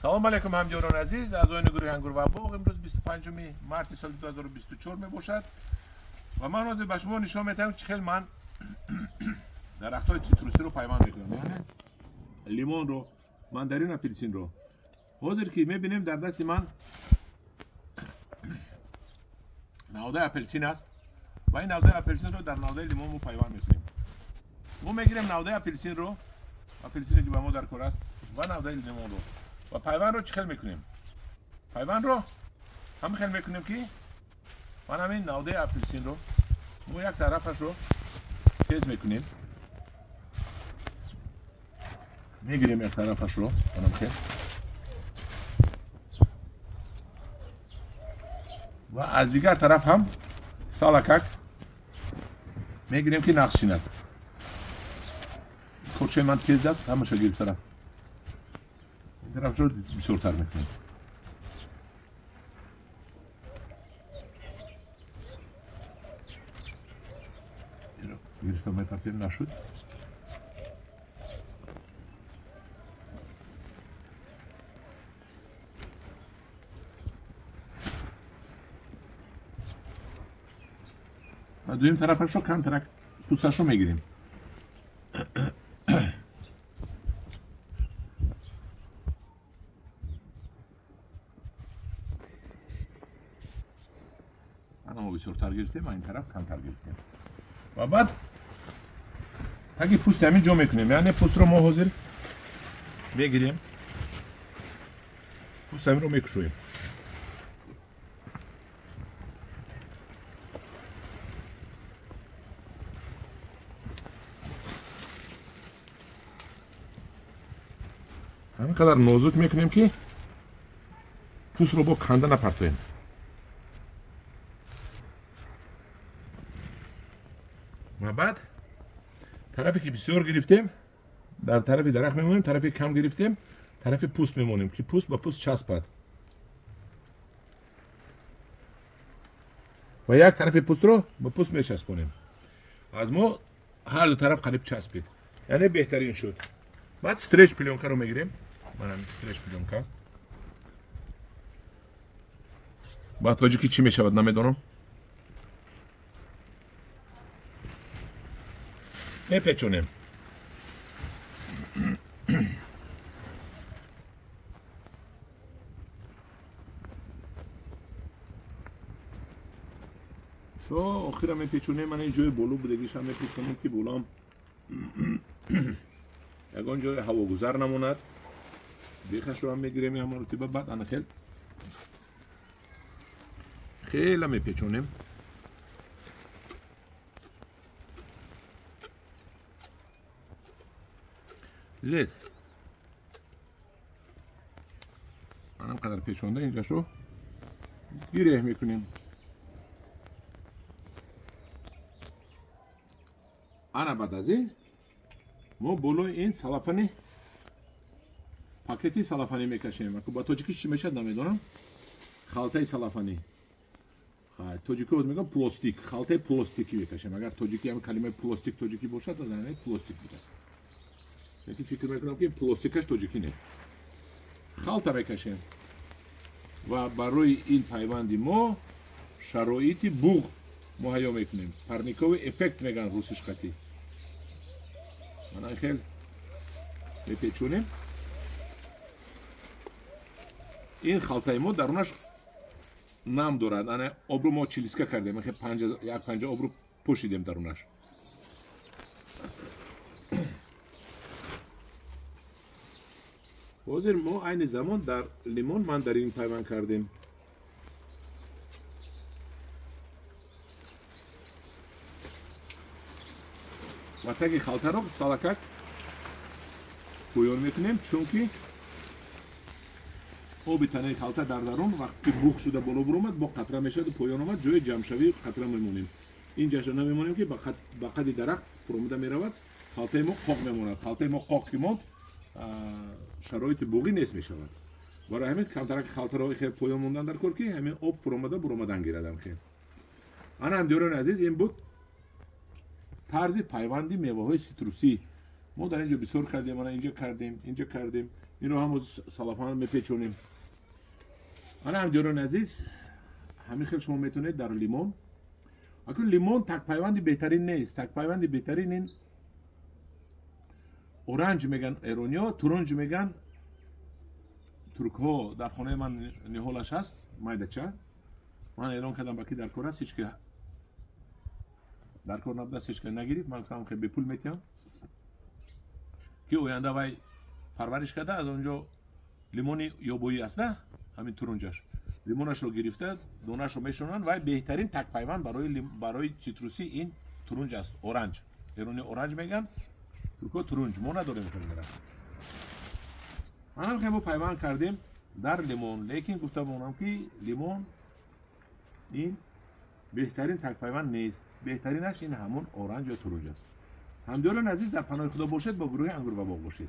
سلام علیکم همجوران عزیز از آین گروه انگور و باغ. امروز 25 مارس سال 2024 می باشد و من روز به شما نشان میدم چخیل من درختای سیتروسی رو پیوند میکنم، یعنی لیمون رو، ماندارین، اپلسین رو. حاضر که میبینیم در دست من نوده اپلسین است و این نوده اپلسین رو در نوده لیمون رو پیوند میکنیم. ما میگیریم نوده اپلسین رو، اپلسینی که به ما در کار است، و نوده لیمون رو و پیوند رو چخیل میکنیم. پیوند رو هم خیل میکنیم که من همین نوده اپلسین رو مو یک طرفش رو تیز میکنیم، میگیریم یک طرفش رو کنم خیل و از دیگر طرف هم سالکک میگیریم که نقش شیند. کلچه من تیز است، همه شو گرفترم. این طرف رو بسیارتر میکنیم. گرفتم پاپیر نشد. و دویم طرفش رو کم ترک پوستش رو میگیریم. ما بسیارتر گرفتیم و این طرف کمتر گرفتیم و بعد اگه پوست همین جا میکنیم، یعنی پوست رو ما حاضر میگیریم، پوست همین رو میکشویم. همین قدر نازک میکنیم که پوست رو با کنده نپرتویم. و بعد طرفی که بسیار گرفتیم در طرف درخت میمونیم، طرفی کم گرفتیم طرف پوست میمونیم که پوست با پوست چسبد و یک طرف پوست رو با پوست میچسبونیم. از ما هر دو طرف قریب چسبید، یعنی بهترین شد. بعد استرچ پلیونکا رو میگیریم. من هم استرچ پلیونکا بعد تاجیکی چی میشود نمیدونم، میپیچونیم. تو آخر هم میپیچونیم. من این جای بولو بودگیش هم میپیچونیم که بولام یکان جای هواگذر نموند. بیخش رو هم میگیریم یا مرتبه. بعد انا خیلی میپیچونیم. لید منم قدر پیچونده اینجا شو گیره میکنیم. انا بعد از این ما بلوی این سلافانی پاکتی سلافانی میکشیم. با توجیکی چی میشد نمیدونم. خالتای سلافانی، توجیکی رو میگم پلاستیک، خالتای پلاستیکی میکشیم. اگر توجیکی هم کلمه پلاستیک توجیکی باشد از این پلاستیک بود است. یکی فکر میکنم که پلاستیکش توجیکی نه، خالتا میکشیم و برای این پیوندی ما شرایطی بوغ مهیا میکنیم. پرنیکوی افکت میگن روسیش خطی. من خیلی میپیچونیم. این خالتای ما درونش نم دارد. انا آب رو ما چلیسکه کردیم. یک پنجه آب رو پوشیدیم درونش. حاضر ما این زمان در لیمون ماندارین پیوند کردیم. و تاکی خالتا رو سالکک پویان میکنیم، چونکه آبی تنه خالتا در درون وقتی بوخ شده بالا برومد با قطره میشد و پویان اومد جای جمع شوی قطره میمونیم. اینجا شو نمیمونیم که با قد درخت فرومده میرود. خالتای ما قاق میموند. خالتای ما قاق که ماند شرایط بوغی نیست میشود. برای همین کمتر که خالتا رو خیلی پویان موندن در کار که همین آب فرومده برومدن گیردم. خیلی انا هم دیوران عزیز این بود طرز پیوندی میوه های سیتروسی. ما در اینجا بسیار کردیم. ما اینجا کردیم، اینجا کردیم. این رو هم سلافان میپیچونیم. آن هم دیران عزیز همین خیلی شما میتونید در لیمون. اگر لیمون تک پیوندی بهترین نیست. تک پیوندی بهترین این اورنج میگن ایرونیا، تورنج میگن ترک ها. در خانه من نهولش هست مایدچه. من ایران کردم باکی در کار است، هیچ که در کار نبوده، هیچ که نگیرید. من خواهم خیلی به پول میتیم که اوینده وای پرورش کرده. از اونجا لیمونی یابویی است نه، همین تورنجش لیمونش رو گرفته، دونش رو میشونن و بهترین تک پیوند برای سیتروسی این تورنج است. اورنج، ایرانی اورنج میگن، ترکا تورنج. ما نداریم کنیم. منم که ما پیوند کردیم در لیمون، لیکن گفتم اونم که لیمون این بهترین تک پیوند نیست. بهترینش این همون اورنج یا تورنج است. همدیران عزیز در پناه خدا باشید، با گروه انگور و باغ باشید.